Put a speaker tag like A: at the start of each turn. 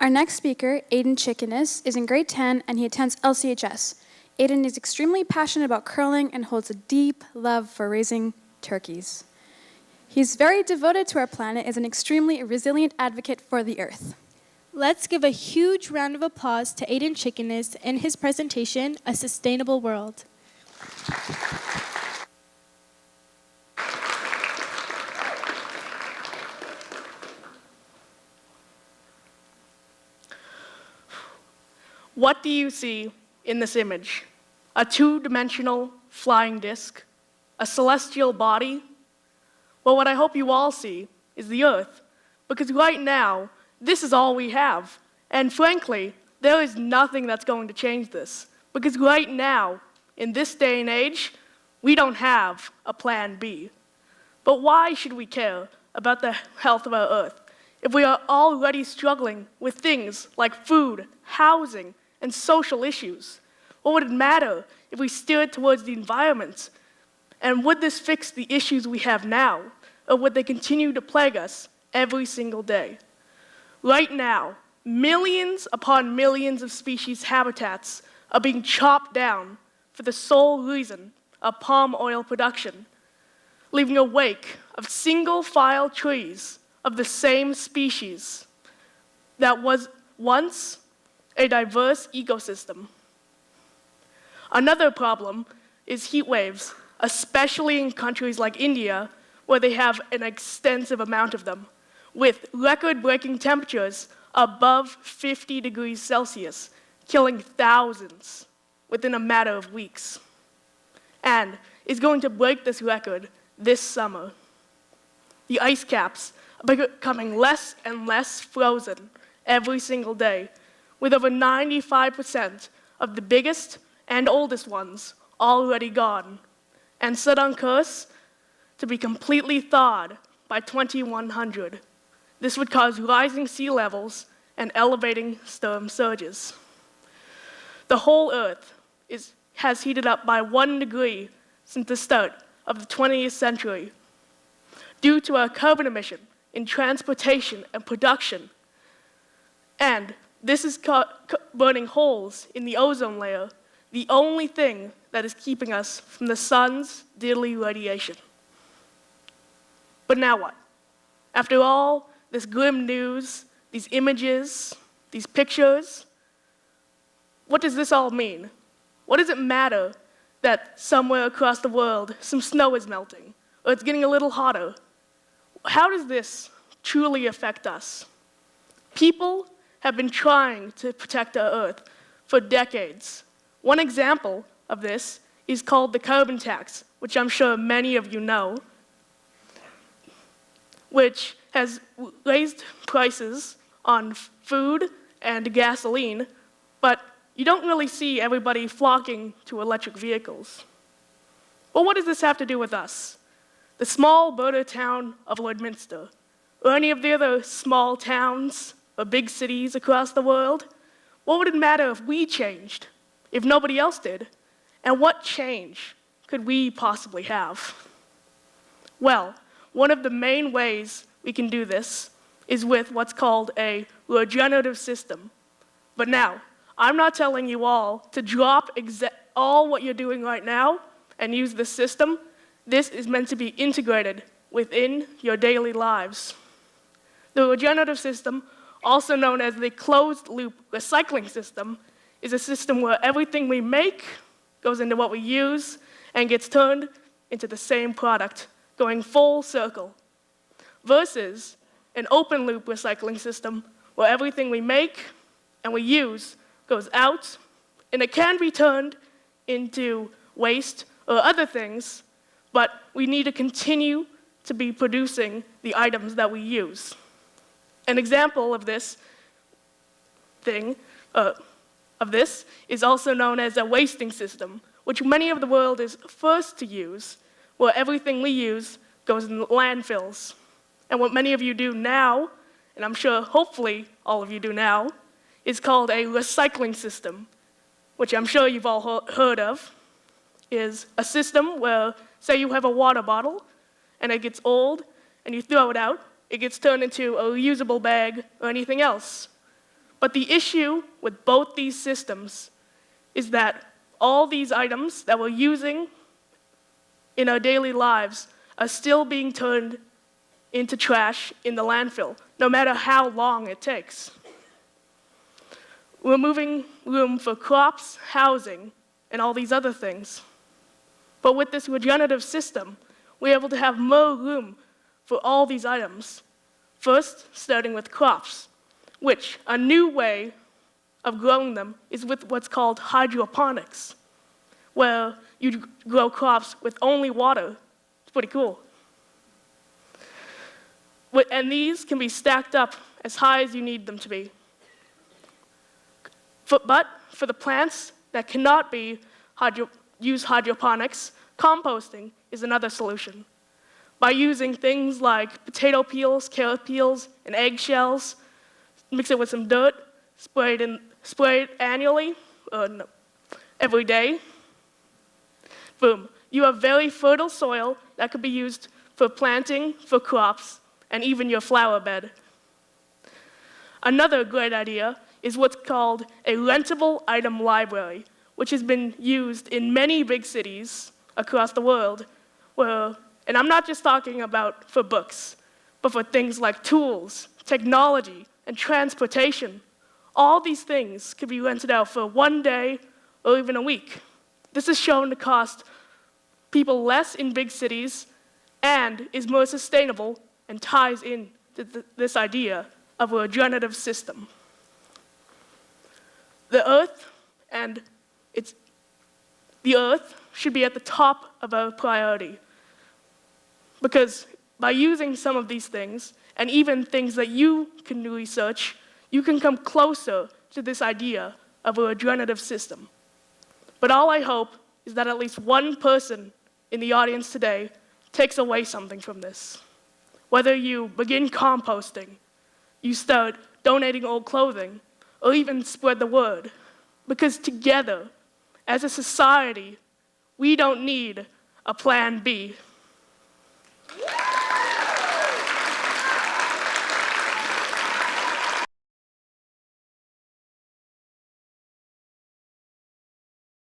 A: Our next speaker, Aiden C, is in grade 10 and he attends LCHS. Aiden is extremely passionate about curling and holds a deep love for raising turkeys. He's very devoted to our planet and is an extremely resilient advocate for the Earth.
B: Let's give a huge round of applause to Aiden C in his presentation, A Sustainable World.
C: What do you see in this image? A two-dimensional flying disc? A celestial body? Well, what I hope you all see is the Earth, because right now, this is all we have. And frankly, there is nothing that's going to change this, because right now, in this day and age, we don't have a plan B. But why should we care about the health of our Earth if we are already struggling with things like food, housing, and social issues? What would it matter if we steered towards the environment? And would this fix the issues we have now, or would they continue to plague us every single day? Right now, millions upon millions of species habitats are being chopped down for the sole reason of palm oil production, leaving a wake of single-file trees of the same species that was once a diverse ecosystem. Another problem is heat waves, especially in countries like India, where they have an extensive amount of them, with record-breaking temperatures above 50 degrees Celsius, killing thousands within a matter of weeks, and is going to break this record this summer. The ice caps are becoming less and less frozen every single day, with over 95% of the biggest and oldest ones already gone, and set on course to be completely thawed by 2100. This would cause rising sea levels and elevating storm surges. The whole Earth has heated up by 1 degree since the start of the 20th century due to our carbon emission in transportation and production. And this is burning holes in the ozone layer, the only thing that is keeping us from the sun's deadly radiation. But now what? After all this grim news, these images, these pictures, what does this all mean? What does it matter that somewhere across the world some snow is melting, or it's getting a little hotter? How does this truly affect us? People have been trying to protect our Earth for decades. One example of this is called the carbon tax, which I'm sure many of you know, which has raised prices on food and gasoline, but you don't really see everybody flocking to electric vehicles. Well, what does this have to do with us? The small border town of Lloydminster, or any of the other small towns or big cities across the world? What would it matter if we changed, if nobody else did? And what change could we possibly have? Well, one of the main ways we can do this is with what's called a regenerative system. But now, I'm not telling you all to drop all what you're doing right now and use this system. This is meant to be integrated within your daily lives. The regenerative system, also known as the closed-loop recycling system, is a system where everything we make goes into what we use and gets turned into the same product, going full circle, versus an open-loop recycling system where everything we make and we use goes out, and it can be turned into waste or other things, but we need to continue to be producing the items that we use. An example of this is also known as a wasting system, which many of the world is first to use, where everything we use goes in landfills. And what many of you do now, and I'm sure hopefully all of you do now, is called a recycling system, which I'm sure you've all heard of, is a system where, say you have a water bottle, and it gets old, and you throw it out, it gets turned into a reusable bag or anything else. But the issue with both these systems is that all these items that we're using in our daily lives are still being turned into trash in the landfill, no matter how long it takes. We're moving room for crops, housing, and all these other things. But with this regenerative system, we're able to have more room for all these items. First, starting with crops, which a new way of growing them is with what's called hydroponics, where you grow crops with only water. It's pretty cool. And these can be stacked up as high as you need them to be. But for the plants that cannot use hydroponics, composting is another solution. By using things like potato peels, carrot peels, and eggshells, mix it with some dirt, spray it annually, every day. Boom. You have very fertile soil that could be used for planting, for crops, and even your flower bed. Another great idea is what's called a rentable item library, which has been used in many big cities across the world, and I'm not just talking about for books, but for things like tools, technology, and transportation. All these things could be rented out for one day or even a week. This is shown to cost people less in big cities and is more sustainable and ties in to this idea of a regenerative system. The Earth should be at the top of our priority, because by using some of these things, and even things that you can research, you can come closer to this idea of a regenerative system. But all I hope is that at least one person in the audience today takes away something from this. Whether you begin composting, you start donating old clothing, or even spread the word. Because together, as a society, we don't need a plan B.